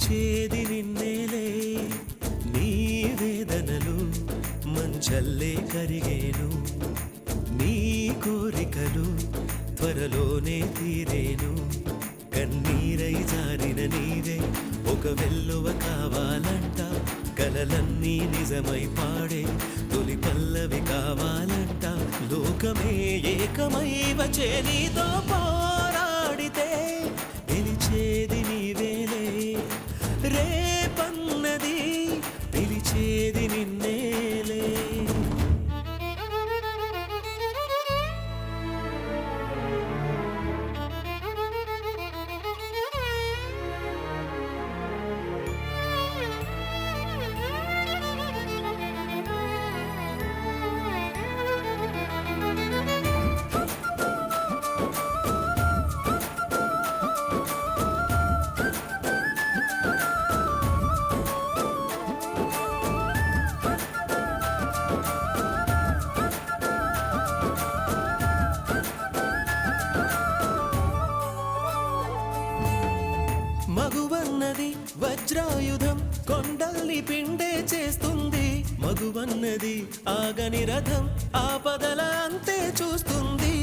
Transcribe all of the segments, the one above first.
పిలిచేది నిన్నేలే నీ వేదనలు మంచల్లే కరిగేను నీ కోరికలు త్వరలోనే తీరేను కన్నీరై జారిన నీవే ఒక వెల్లువ కావాలంట కలలన్నీ నిజమై పాడే తొలి పల్లవి కావాలంట లోకమే ఏకమై వచ్చే నీతో పోరాడితే గెలిచేది నీవేలే రేపన్నది పిలిచేది నిన్నేలే మగువన్నది వజ్రాయుధం కొండల్ని పిండే చేస్తుంది మగువన్నది ఆగని రథం ఆపదల అంతే చూస్తుంది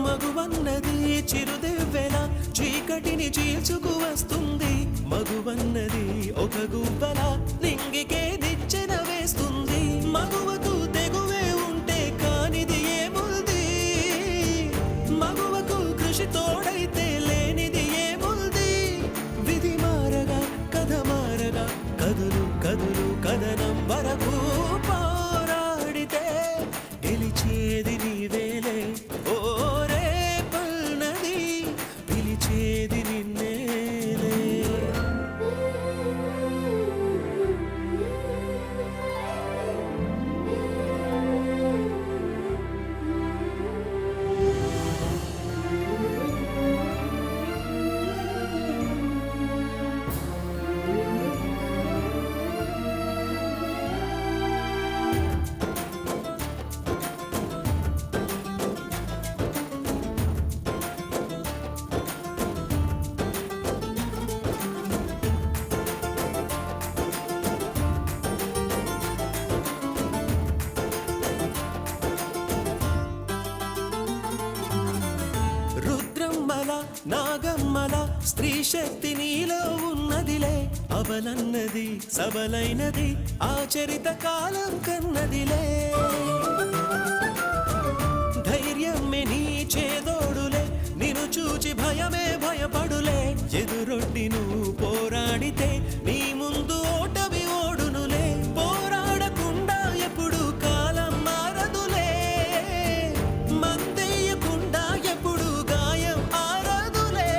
మగువన్నది చిరుదెవ్వెల చీకటిని చీల్చుకు వస్తుంది మగువన్నది ఒక గువ్వల నింగికే నిచ్చెన వేస్తుంది మగువకు తెగువే ఉంటే కానిది ఏముంది మగువకు కృషి తోడైతే లేనిది ఏముంది విధి మారగా కథ మారగా కదులు కదులు కథనం వరకు పోరాడితే గెలిచేది నీవేలే ఓ రేపన్నది పిలిచేది నిన్నేలే రుద్రమ్మల నాగమ్మల స్త్రీ శక్తి నీలో ఉన్నదిలే అవలన్నది సబలైనది ఆచరిత కాలం కన్నదిలే ధైర్యమే నీ చేదోడులే నిన్ను చూచి భయమే భయపడులే ఎదురొడ్డి నువ్వు పోరాడితే నీ ముందు ఓటమి ఓడునులే పోరాడకుండా ఎప్పుడు కాలం మారదులే మందేయకుండా ఎప్పుడు గాయం ఆరదులే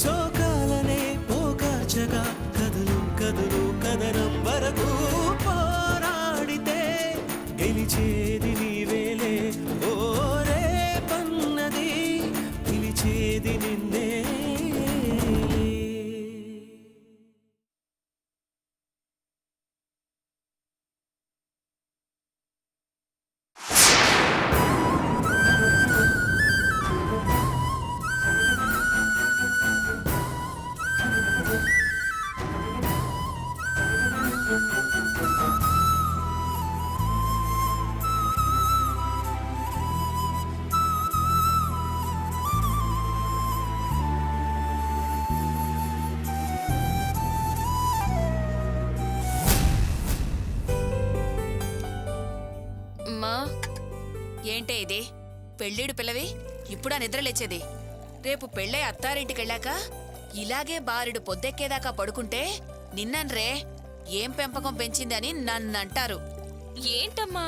శోకాలనే పోకాచగా కదులు కదులు కదనం వరకు పోరాడితే గెలిచేది నీవేలే ఓ రేపన్నది పిలిచేది నిన్నే ఏంటే ఇది పెళ్ళిడు పిల్లవి ఇప్పుడా నిద్రలేచేది రేపు పెళ్ళై అత్తారింటికెళ్ళాక ఇలాగే బారెడు పొద్దెక్కేదాకా పడుకుంటే నిన్నన్రే ఏం పెంపకం పెంచింది అని నన్నంటారు. ఏంటమ్మా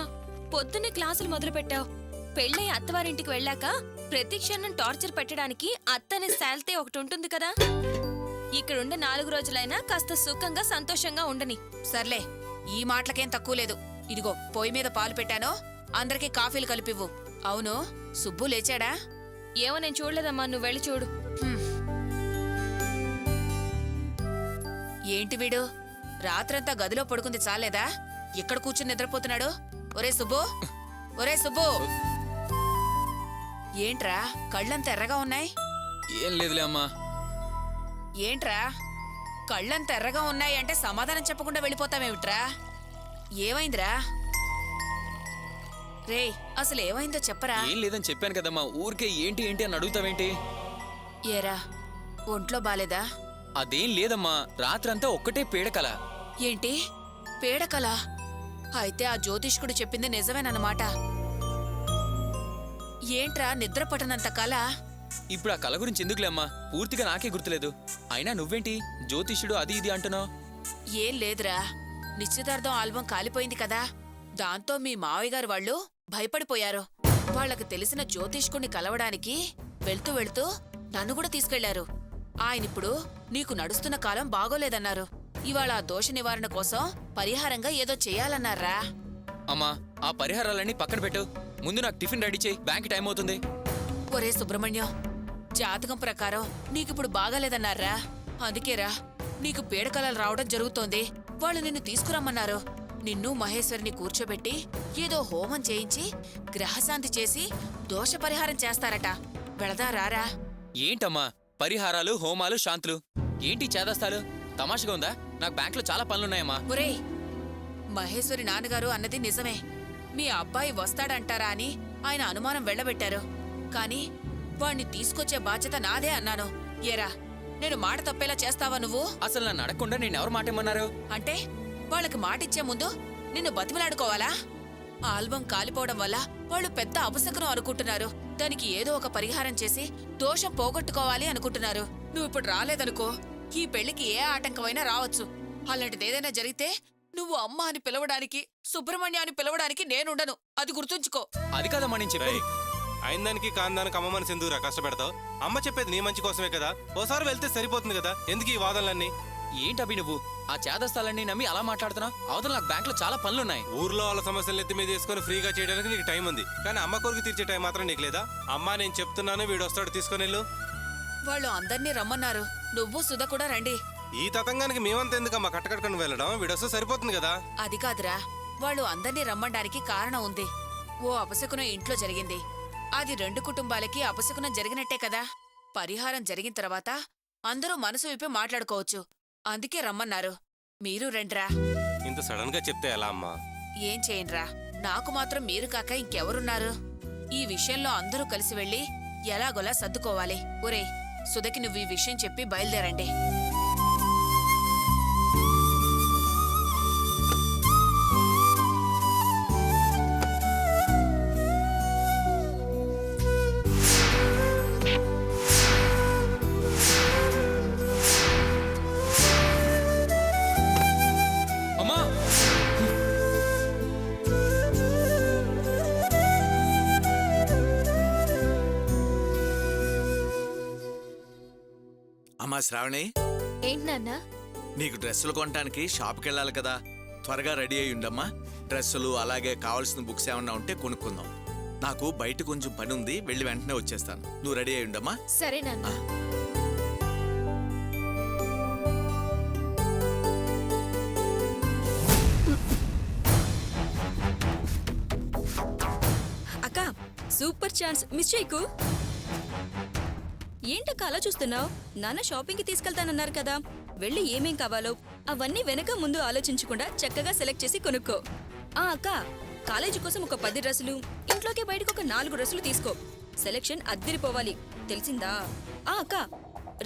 పొద్దున్నే క్లాసులు మొదలుపెట్టావు? పెళ్ళై అత్తవారింటికి వెళ్ళాక ప్రతి క్షణం టార్చర్ పెట్టడానికి అత్తనే శాల్తే ఒకటి ఉంటుంది కదా. ఇక్కడుండే 4 రోజులైనా కాస్త సుఖంగా సంతోషంగా ఉండని. సర్లే, ఈ మాటలకేం తక్కువ లేదు. ఇదిగో పొయ్యి మీద పాలు పెట్టానో అందరికీ కాఫీలు కలిపివ్వు. అవును, సుబ్బు లేచాడా? ఏమో నేను చూడలేదమ్మా, నువ్వు వెళ్ళి చూడు. ఏంటి వీడు రాత్రంతా గదిలో పడుకుంది చాలేదా? ఇక్కడ కూర్చుని నిద్రపోతున్నాడు. ఒరే సుబ్బు, ఒరే సుబ్బు, ఏంట్రా కళ్ళంత ఎర్రగా ఉన్నాయి? ఏం లేదులే అమ్మా. ఏంట్రా కళ్ళంత ఎర్రగా ఉన్నాయంటే సమాధానం చెప్పకుండా వెళ్ళిపోతావేమిట్రా? ఏమైందిరా? రేయ్ అసలు ఏమైందో చెప్పరా? ఏం లేదని చెప్పాను కదమ్మా, ఊరికే ఏంటి ఏంటి అని అడుగుతావేంటి? ఏరా ఒంట్లో బాలేదా? అదేం లేదమ్మా, రాత్రంతా ఒక్కటే పీడకల. ఏంటి పేడకల? అయితే ఆ జ్యోతిష్కుడు చెప్పింది నిజమేనన్నమాట. ఏంట్రా నిద్ర పట్టనంత కల? ఇప్పుడు ఆ కళ గురించి ఎందుకులేమ్మా, పూర్తిగా నాకే గుర్తులేదు. అయినా నువ్వేంటి జ్యోతిష్యుడు అది ఇది అంటున్నావు? ఏం లేదురా, నిశ్చితార్థం ఆల్బం కాలిపోయింది కదా, దాంతో మీ మావయ్య గారు వాళ్ళు భయపడిపోయారు. వాళ్ళకి తెలిసిన జ్యోతిష్కుణ్ణి కలవడానికి వెళ్తూ వెళ్తూ నన్ను కూడా తీసుకెళ్లారు. ఆయనిప్పుడు నీకు నడుస్తున్న కాలం బాగోలేదన్నారు. ఇవాళ ఆ దోష నివారణ కోసం పరిహారంగా ఏదో చెయ్యాలన్నారా? అమ్మా ఆ పరిహారాలన్నీ పక్కన పెట్టు, ముందు నాకు టిఫిన్ రెడీ చేయి, బ్యాంక్ టైం అవుతుంది. ఒరే సుబ్రహ్మణ్యం, జాతకం ప్రకారం నీకిప్పుడు బాగాలేదన్నారా? అందుకేరా నీకు పీడకలలు రావడం జరుగుతోంది. వాళ్ళు నిన్ను తీసుకురమ్మన్నారు. నిన్ను మహేశ్వరిని కూర్చోబెట్టి ఏదో హోమం చేయించి గ్రహశాంతి చేసి దోష పరిహారం చేస్తారట. వెళదా రారా? ఏంటమ్మా పరిహారాలు హోమాలు శాంతులు ఏంటి చేదస్తాలు? తమాషగా ఉందా? నాకు బ్యాంకులో చాలా పనులున్నాయమ్మా. ఒరేయ్, మహేశ్వరి నాన్నగారు అన్నది నిజమే. మీ అబ్బాయి వస్తాడంటారా అని ఆయన అనుమానం వెళ్ళబెట్టారు. కాని వాణ్ణి తీసుకొచ్చే బాధ్యత నాదే అన్నాను. ఏరా నేను మాట తప్పేలా చేస్తావా నువ్వు? అసలు నన్ను అడగకుండా నేను ఎవరు మాటేమన్నారు? అంటే వాళ్ళకి మాటిచ్చే ముందు నిన్ను బతిమలాడుకోవాలా? ఆల్బం కాలిపోవడం వల్ల వాళ్ళు పెద్ద అపశకునం అనుకుంటున్నారు. దానికి ఏదో ఒక పరిహారం చేసి దోషం పోగొట్టుకోవాలి అనుకుంటున్నారు. నువ్వు ఇప్పుడు రాలేదనుకో, ఈ పెళ్లికి ఏ ఆటంకమైనా రావచ్చు. అలాంటిదేదైనా జరిగితే నువ్వు అమ్మ అని పిలవడానికి, సుబ్రహ్మణ్య అని పిలవడానికి నేనుండను. అది గుర్తుంచుకో. అది కాదమ్మా నేను చెప్పేది. అయిందానికి కాందానికి అమ్మ మనసు ఎందుకురా కష్టపెడతావు? అమ్మ చెప్పేది నీ మంచి కోసమే కదా, ఓసారి వెళ్తే సరిపోతుంది కదా, ఎందుకు ఈ వాదనలన్నీ? ఏంటవి నువ్వు ఆ చేదస్తాలన్నీ నమ్మి అలా మాట్లాడుతున్నావు? అవతల నాకు బ్యాంకులో చాలా పనులున్నాయి. ఊర్లో వాళ్ళ సమస్యలు ఎత్తి మీద తీసుకొని ఫ్రీగా చేయడానికి నీకు టైం ఉంది, కానీ అమ్మ కొరకు తీర్చే టైం మాత్రం నీకు లేదా? అమ్మా నేను చెప్తున్నాను, వీడు వస్తాడు, తీసుకొని వెళ్ళు. వాళ్ళు అందర్నీ రమ్మన్నారు. నువ్వు సుధ కూడా రండి. ఈ తతంగానికి మేమంతా ఎందుకమ్మా కట్టకట్టుకుని వెళ్ళడం? వీడొస్తే సరిపోతుంది కదా. అది కాదురా, వాళ్ళు అందర్నీ రమ్మడానికి కారణం ఉంది. ఓ అపశకునం ఇంట్లో జరిగింది. అది 2 కుటుంబాలకి అపశకునం జరిగినట్టే కదా. పరిహారం జరిగిన తర్వాత అందరూ మనసు విప్పి మాట్లాడుకోవచ్చు. అందుకే రమ్మన్నారు. మీరు రండ్రా. ఇంత సడన్ గా చెప్తే ఎలా అమ్మా? ఏం చేయండ్రా, నాకు మాత్రం మీరు కాక ఇంకెవరున్నారు? ఈ విషయంలో అందరూ కలిసి వెళ్ళి ఎలాగోలా సర్దుకోవాలి. ఒరేయ్ సుధకి నువ్వు ఈ విషయం చెప్పి బయలుదేరండి. అమ్మా అమ్మా శ్రావణి, ఏంటి నాన్న? నీకు డ్రెస్సులు కొనడానికి షాప్కి వెళ్ళాలి కదా, త్వరగా రెడీ అయ్యి ఉండమ్మా. డ్రెస్సులు అలాగే కావాల్సిన బుక్స్ ఏమన్నా ఉంటే కొనుక్కుందాం. నాకు బయట కొంచెం పని ఉంది, వెళ్ళి వెంటనే వచ్చేస్తాను. నువ్వు రెడీ అయ్యి ఉండమ్మా. సరే నాన్న. అక్క సూపర్ ఛాన్స్ మిస్ చేయకు. ఏంటక్క అలా చూస్తున్నావు? నాన్న షాపింగ్కి తీసుకెళ్తానన్నారు కదా, వెళ్ళి ఏమేం కావాలో అవన్నీ వెనక ముందు ఆలోచించకుండా చక్కగా సెలెక్ట్ చేసి కొనుక్కో. అక్క కాలేజీ కోసం ఒక 10 డ్రెస్సులు, ఇంట్లోకి బయటకు ఒక 4 డ్రెస్సులు తీసుకో. సెలెక్షన్ అద్దిరిపోవాలి, తెలిసిందా? అక్క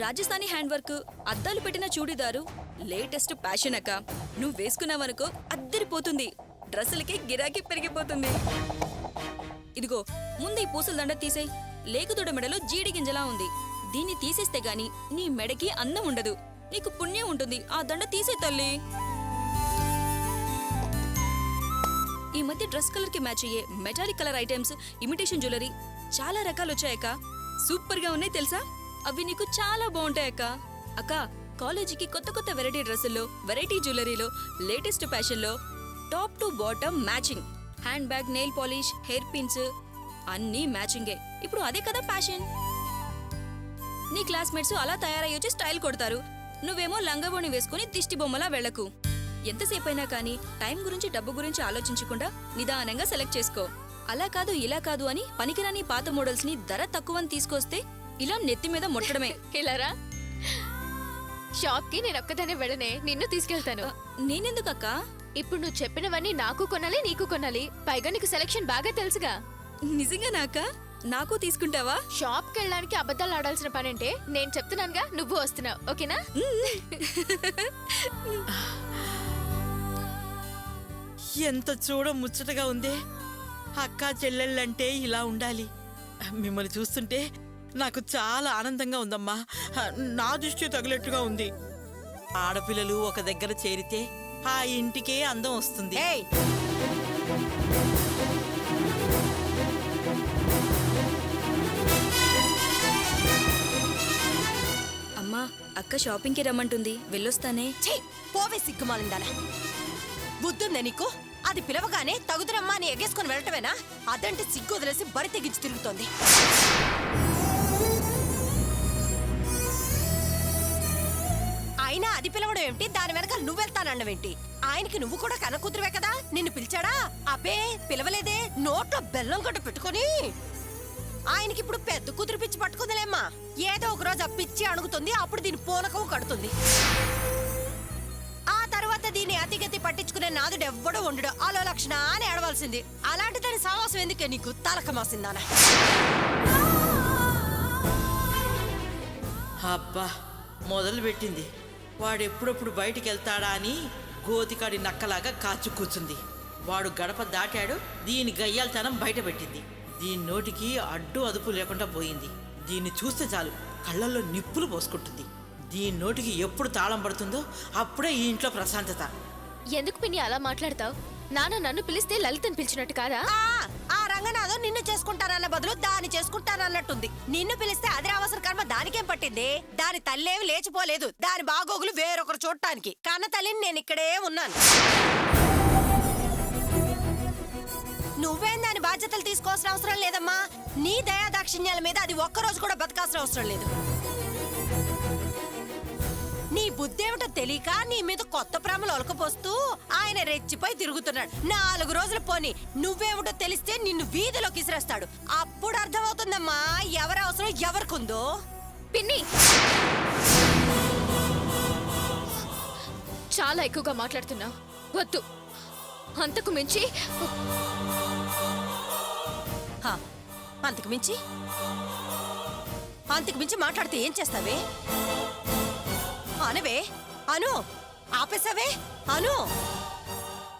రాజస్థానీ హ్యాండ్ వర్క్, అద్దాలు పెట్టిన చూడీదారు లేటెస్ట్ ఫ్యాషన్ అక్క. నువ్వు వేసుకున్నావనుకో అద్దిరిపోతుంది, డ్రెస్సులకి గిరాకీ పెరిగిపోతుంది. ఇదిగో ముందు ఈ పూసల దండ తీసేయ్. లేకుదొడ మెడలో జీడి గింజలా ఉంది, దీన్ని తీసేస్తే గాని నీ మెడకి అందం ఉండదు, నీకు పుణ్యం ఉంటుంది. ఆ దండ తీసే తల్లి. ఈ మధ్య డ్రెస్ కలర్ కి మ్యాచ్ అయ్యే metallic colour items, imitation jewellery చాలా రకాలు వచ్చాయక్క. సూపర్ గా ఉన్నాయి తెలుసా? అవి నీకు చాలా బాగుంటాయక్క. అక్క కాలేజీకి కొత్త కొత్త వెరైటీ డ్రెస్సుల్లో, వెరైటీ జ్యువెలరీలో, లేటెస్ట్ ఫ్యాషన్ లో top to bottom matching. Hand bag, nail polish, hair pins అన్నీ మ్యాచింగే. ఇప్పుడు అదే కదా ఫ్యాషన్. నీ క్లాస్మేట్స్ అలా తయారయ్యొచ్చి స్టైల్ కొడతారు, నువ్వేమో లంగవోణి వేసుకుని దిష్టి బొమ్మలా వెళ్లకు. ఎంతసేపైనా కానీ టైం గురించి, డబ్బు గురించి ఆలోచించకుండా నిదానంగా సెలెక్ట్ చేసుకో. అలా కాదు ఇలా కాదు అని పనికిరాని పాత మోడల్స్ ని ధర తక్కువని తీసుకొస్తే ఇలా నెత్తి మీద ముట్టడమే. ఇలారా? షాప్ కి నేను ఒక్కదానే వెళ్ళనే, నిన్ను తీసుకెళ్తాను. నేనెందుకు అక్క? ఇప్పుడు నువ్వు చెప్పినవన్నీ నాకు కొనాలి, నీకు కొనాలి. పైగా నీకు సెలక్షన్ బాగా తెలుసుగా. నిజంగా నాక? నాకు తీసుకుంటావా? షాప్ కి వెళ్ళడానికి అబద్ధాలు ఆడాల్సిన పనంటే నేను చెప్తున్నానుగా, నువ్వు వస్తున్నావు. ఓకేనా? ఎంత చూడ ముచ్చటగా ఉందే. అక్క చెల్లెళ్ళంటే ఇలా ఉండాలి. మిమ్మల్ని చూస్తుంటే నాకు చాలా ఆనందంగా ఉందమ్మా. నా దృష్టి తగిలేట్టుగా ఉంది. ఆడపిల్లలు ఒక దగ్గర చేరితే ఆ ఇంటికే అందం వస్తుంది. అమ్మా, అక్క షాపింగ్కి రమ్మంటుంది, వెళ్ళొస్తానే. పోవే సిగ్గుమాలిందానా. బుద్ధుందే నీకు? అది పిలవగానే తగుదురమ్మా అని ఎగేసుకుని వెళ్ళటమేనా? అదంటే సిగ్గు వదిలేసి బరి తెగించి తిరుగుతోంది. అయినా అది పిలవడం ఏమిటి, దాని వెనక నువ్వెళ్తానన్నవేంటి? ఆయనకి నువ్వు కూడా కనకూతురువే కదా, నిన్ను పిలిచాడా? అబ్బే పిలవలేదే, నోట్లో బెల్లం కట్ట పెట్టుకుని. ఆయనకి ఇప్పుడు పెద్ద కూతురు పిచ్చి పట్టుకుందిలేమ్మా. ఏదో ఒక రోజు ఆ పిచ్చి అణుగుతుంది, అప్పుడు దీని పూనకం కడుతుంది. ఆ తర్వాత దీన్ని అతిగతి పట్టించుకునే నాదుడు ఎవ్వడూ ఉండడు. అలో లక్షణ అని ఏడవలసింది. అలాంటి దాని సావాసం ఎందుకే నీకు? తలక మాసిందానా. అబ్బా మొదలు పెట్టింది. వాడెప్పుడప్పుడు బయటికి వెళ్తాడా అని గోతికాడి నక్కలాగా కాచు కూర్చుంది. వాడు గడప దాటాడు, దీని గయ్యాలతనం బయట పెట్టింది. దీని నోటికి అడ్డు అదుపు లేకుండా పోయింది. దీన్ని చూస్తే చాలు కళ్ళల్లో నిప్పులు పోసుకుంటుంది. దీని నోటికి ఎప్పుడు తాళం పడుతుందో అప్పుడే ఈ ఇంట్లో ప్రశాంతత. ఎందుకు పిన్ని అలా మాట్లాడతావు? నాన్న నన్ను పిలిస్తే లలితని పిలిచినట్టు కాదా? ఆ రంగనాథం నిన్ను చేసుకుంటానన్న బదులు దాన్ని చేసుకుంటానన్నట్టుంది. నిన్ను పిలిస్తే అది అవసర కర్మ దానికేం పట్టింది? దాని తల్లేమి లేచిపోలేదు. దాని బాగోగులు వేరొకరు చూడటానికి. కన్న తల్లిని నేను ఇక్కడే ఉన్నాను. నువ్వేం దాని బాధ్యతలు తీసుకోవాల్సిన అవసరం లేదమ్మా. నీ దయా దాక్షిణ్యాల మీద అది ఒక్కరోజు కూడా బతకాల్సిన అవసరం లేదు. నీ బుద్ధేమిటో తెలియక నీ మీద కొత్త ప్రేమలు ఒలకపోస్తూ ఆయన రెచ్చిపోయి తిరుగుతున్నాడు. 4 రోజులు పోని నువ్వేమిటో తెలిస్తే నిన్ను వీధిలోకి ఇసిరేస్తాడు. అప్పుడు అర్థమవుతుందమ్మా ఎవరి అవసరం ఎవరికుందో. పిన్ని చాలా ఎక్కువగా మాట్లాడుతున్నావు. వద్దు. అంతకు మించి అంతకు మించి మాట్లాడితే ఏం చేస్తావే? అనవే అను. ఆపేసావే అను.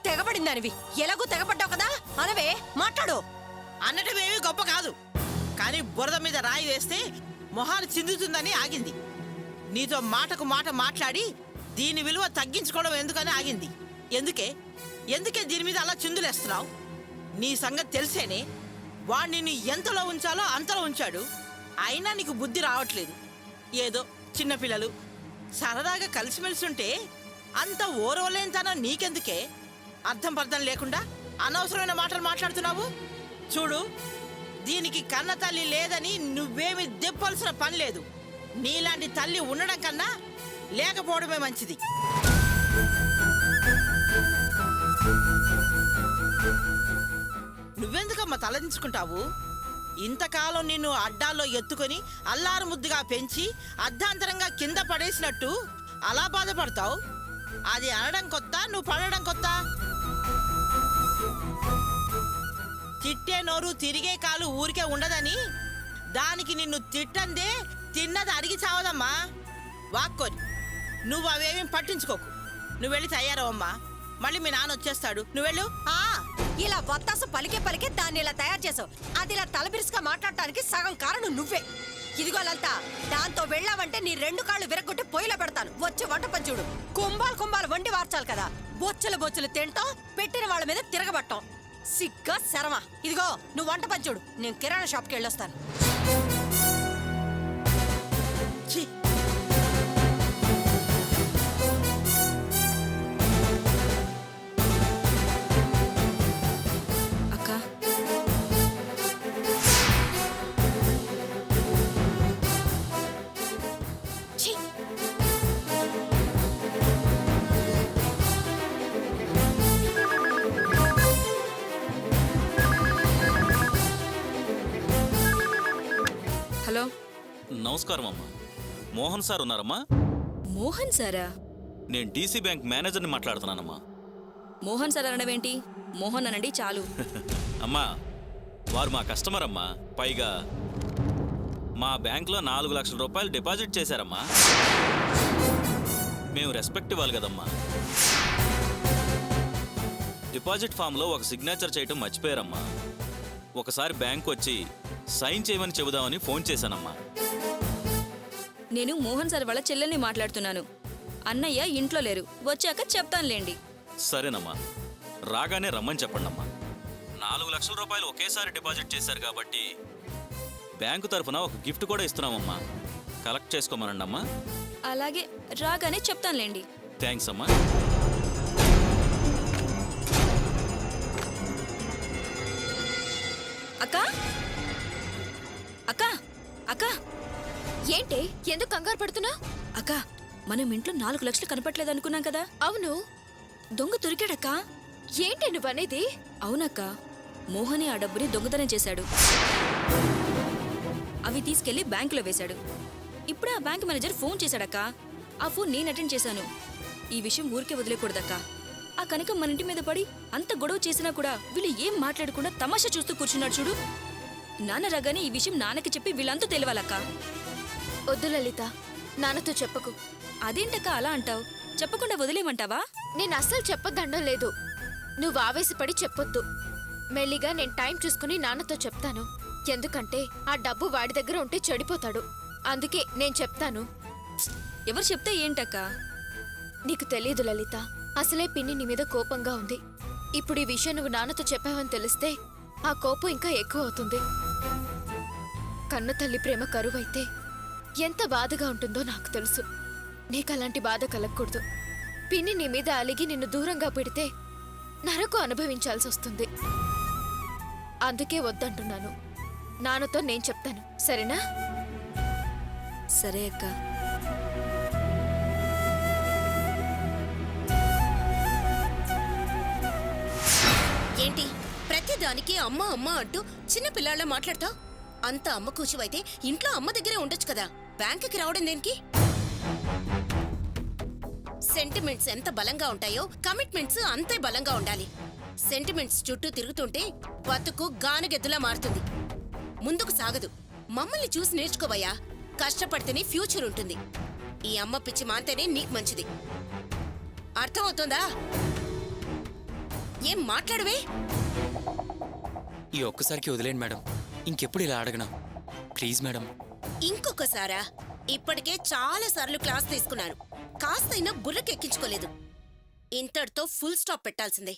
తెగబడిందానివి. ఎలాగూ తెగబడ్డావు కదా, అనవే మాట్లాడు. అన్నటమేమీ గొప్ప కాదు, కానీ బురద మీద రాయి వేస్తే మొహాలు చిందుతుందని ఆగింది. నీతో మాటకు మాట మాట్లాడి దీని విలువ తగ్గించుకోవడం ఎందుకని ఆగింది. ఎందుకే దీని మీద అలా చిందులేస్తున్నావు? నీ సంగతి తెలిసేనే వాడు నిన్ను ఎంతలో ఉంచాలో అంతలో ఉంచాడు. అయినా నీకు బుద్ధి రావట్లేదు. ఏదో చిన్నపిల్లలు సరదాగా కలిసిమెలిసి ఉంటే అంత ఓరవలేనితనం నీకెందుకే? అర్థం పర్థం లేకుండా అనవసరమైన మాటలు మాట్లాడుతున్నావు. చూడు, దీనికి కన్న తల్లి లేదని నువ్వేమి దెప్పాల్సిన పని లేదు. నీలాంటి తల్లి ఉండడం కన్నా లేకపోవడమే మంచిది. నువ్వెందుకమ్మా తలదించుకుంటావు? ఇంతకాలం నిన్ను అడ్డాల్లో ఎత్తుకొని అల్లారు ముద్దుగా పెంచి అర్ధాంతరంగా కింద పడేసినట్టు అలా బాధపడతావు. అది అనడం కొత్త, నువ్వు పడడం కొత్త. తిట్టే నోరు తిరిగే కాలు ఊరికే ఉండదని దానికి నిన్ను తిట్టందే తిన్నది అడిగి చావదమ్మా. వాక్కొని నువ్వు అవేమీ పట్టించుకోకు. నువ్వు వెళ్ళి తయారవమ్మా. మళ్ళీ మీ నాన్న వచ్చేస్తాడు. నువ్వెళ్ళు. ఇలా వత్తాసు పలికే దాన్ని ఇలా తయారు చేసావు. అది ఇలా తలబిరుసుగా మాట్లాడటానికి సగం కారణం నువ్వే. ఇదిగో లలిత, దాంతో వెళ్ళావంటే నీ 2 కాళ్ళు విరగొట్టి పొయ్యిలో పెడతాను. వచ్చే వంట పంచుడు కుంభాలు వండి వార్చాలి కదా. బొచ్చులు తింటాం, పెట్టిన వాళ్ళ మీద తిరగబట్టాం. సిగ్గా శరమ. ఇదిగో నువ్వు వంట పంచుడు, నేను కిరాణా షాప్కి వెళ్ళొస్తాను. హలో, నమస్కారం అమ్మా. మోహన్ సార్ ఉన్నారమ్మా? మోహన్ సారా? నేను డీసీ బ్యాంక్ మేనేజర్ని మాట్లాడుతున్నానమ్మా. మోహన్ సార్ అనవేంటి? మోహన్ అనండి చాలు. అమ్మా, వారు మా కస్టమర్ అమ్మా. పైగా మా బ్యాంక్లో 4 లక్షల రూపాయలు డిపాజిట్ చేశారమ్మా. మేము రెస్పెక్ట్ ఇవ్వాలి కదమ్మా. డిపాజిట్ ఫామ్లో ఒక సిగ్నేచర్ చేయటం మర్చిపోయారమ్మా. ఒకసారి బ్యాంక్ వచ్చి సైన్ చేయమని చెబుదామని ఫోన్ చేశానమ్మా. నేను మోహన్ సార్ వాళ్ళ చెల్లెల్ని మాట్లాడుతున్నాను. అన్నయ్య ఇంట్లో లేరు, వచ్చాక చెప్తానులేండి. సరేనమ్మా, రాగానే రమ్మని చెప్పండమ్మా. 4 లక్షల రూపాయలు ఒకేసారి డిపాజిట్ చేశారు కాబట్టి బ్యాంకు తరఫున ఒక గిఫ్ట్ కూడా ఇస్తున్నామమ్మా. కలెక్ట్ చేసుకోమనండి అమ్మా. అలాగే, రాగానే చెప్తానులేండి. థ్యాంక్స్ అమ్మా. అక్కా అక్కా అక్కా, ఏంటి ఎందుకు కంగారు పడుతున్నా? అక్కా, మనం ఇంట్లో 4 లక్షలు కనపట్లేదు అనుకున్నాం కదా. అవును. దొంగ దొరికాడక్కా. ఏంటి నువ్వనేది? అవునక్కా, మోహని ఆ డబ్బుని దొంగతనం చేశాడు. అవి తీసుకెళ్లి బ్యాంకులో వేశాడు. ఇప్పుడు ఆ బ్యాంక్ మేనేజర్ ఫోన్ చేశాడక్కా. ఆ ఫోన్ నేను అటెండ్ చేశాను. ఈ విషయం ఊరికే వదిలేకూడదక్కా. ఆ కనకం మన ఇంటి మీద పడి అంత గొడవ చేసినా కూడా వీళ్ళు ఏం మాట్లాడకుండా తమాషా చూస్తూ కూర్చున్నాడు చూడు. నాన్న రాగానే ఈ విషయం నాన్నకి చెప్పి వీళ్ళంతా తెలియాలక్కా. వద్దు లలిత, నాన్నతో చెప్పకు. అదేంటక్కా అలా అంటావు? చెప్పకుండా వదిలేమంటావా? నేను అస్సలు చెప్పొద్దనడం లేదు. నువ్వు ఆవేశపడి చెప్పొద్దు. మెల్లిగా నేను టైం చూసుకుని నాన్నతో చెప్తాను. ఎందుకంటే ఆ డబ్బు వాడి దగ్గర ఉంటే చెడిపోతాడు. అందుకే నేను చెప్తాను. ఎవరు చెప్తే ఏంటక్కా? నీకు తెలియదు లలిత, అసలే పిన్ని నీ మీద కోపంగా ఉంది. ఇప్పుడు ఈ విషయం నువ్వు నాన్నతో చెప్పావని తెలిస్తే ఆ కోపం ఇంకా ఎక్కువ అవుతుంది. కన్న తల్లి ప్రేమ కరువైతే ఎంత బాధగా ఉంటుందో నాకు తెలుసు. నీకు అలాంటి బాధ కలగకూడదు. పిన్ని నీ మీద అలిగి నిన్ను దూరంగా పెడితే నరకు అనుభవించాల్సి వస్తుంది. అందుకే వద్దంటున్నాను. నాన్నతో నేను చెప్తాను, సరేనా? సరే అక్కా. ఏంటి ప్రతిదానికి అమ్మ అమ్మ అంటూ చిన్న పిల్లాళ్ళ మాట్లాడతావు? అంత అమ్మ కూర్చువైతే ఇంట్లో అమ్మ దగ్గరే ఉండొచ్చు కదా. బ్యాంకుకి రావడం దేనికి? సెంటిమెంట్స్ ఎంత బలంగా ఉంటాయో కమిట్మెంట్స్ అంతే బలంగా ఉండాలి. సెంటిమెంట్స్ చుట్టూ తిరుగుతుంటే బతుకు గానగెద్దులా మారుతుంది, ముందుకు సాగదు. మమ్మల్ని చూసి నేర్చుకోవయ్యా. కష్టపడితేనే ఫ్యూచర్ ఉంటుంది. ఈ అమ్మ పిచ్చి మాంతేనే నీకు మంచిది. అర్థమవుతుందా? ఏం మాట్లాడవే? ఈ ఒక్కసారికి వదిలేండి మేడం. ఇంకెప్పుడు ఇలా అడగనా ప్లీజ్ మేడం. ఇంకొకసారా? ఇప్పటికే చాలా సార్లు క్లాస్ తీసుకున్నాను, కాస్తైనా బుర్రకెక్కించుకోలేదు. ఇంతటితో ఫుల్ స్టాప్ పెట్టాల్సిందే.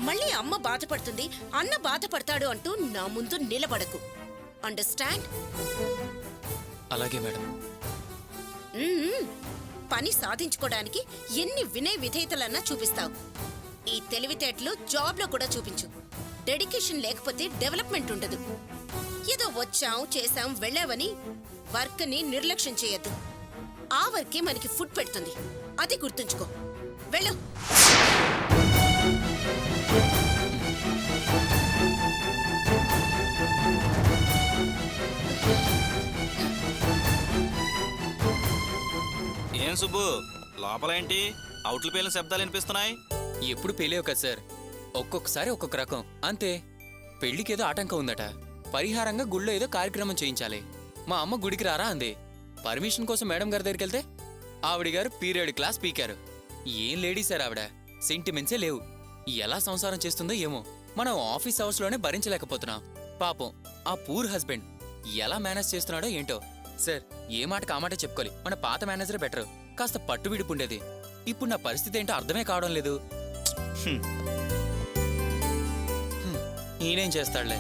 మళ్ళీ అమ్మ బాధపడుతుంది, అన్న బాధపడతాడు అంటూ నా ముందు నిలబడకు. అండర్స్టాండ్? అలాగే మేడం. పని సాధించుకోవడానికి ఎన్ని వినయ విధేయతలన్నా చూపిస్తావు. ఈ తెలివితేటలు జాబ్లో కూడా చూపించు. డెడికేషన్ లేకపోతే డెవలప్మెంట్ ఉండదు. ఏదో వచ్చాం చేశాం వెళ్ళావని వర్క్ని నిర్లక్ష్యం చేయొద్దు. ఆ వర్కే మనకి ఫుడ్ పెడుతుంది, అది గుర్తుంచుకో. వెళ్ళు. ఏం సుబ్బు, లోపలేంటి అవుట్లు పేలిన శబ్దాలు వినిపిస్తున్నాయి? ఎప్పుడు పెళ్ళేవు కదా సార్, ఒక్కొక్కసారి ఒక్కొక్క రకం అంతే. పెళ్లికేదో ఆటంకం ఉందట, పరిహారంగా గుళ్ళో ఏదో కార్యక్రమం చేయించాలి. మా అమ్మ గుడికి రారా అంది. పర్మిషన్ కోసం మేడం గారి దగ్గరికి వెళ్తే ఆవిడ గారు పీరియడ్ క్లాస్ పీకారు. ఏం లేడీ సార్ ఆవిడ, సెంటిమెంట్సే లేవు. ఎలా సంసారం చేస్తుందో ఏమో, మనం ఆఫీస్ హౌస్ లోనే భరించలేకపోతున్నాం. పాపం ఆ పూర్ హస్బెండ్ ఎలా మేనేజ్ చేస్తున్నాడో ఏంటో. సార్ ఏ మాటకు ఆ మాట చెప్పుకోవాలి, మన పాత మేనేజరే బెటర్, కాస్త పట్టు విడిపుండేది. ఇప్పుడు నా పరిస్థితి ఏంటో అర్థమే కావడం లేదు. ఈయనేం చేస్తాడులే.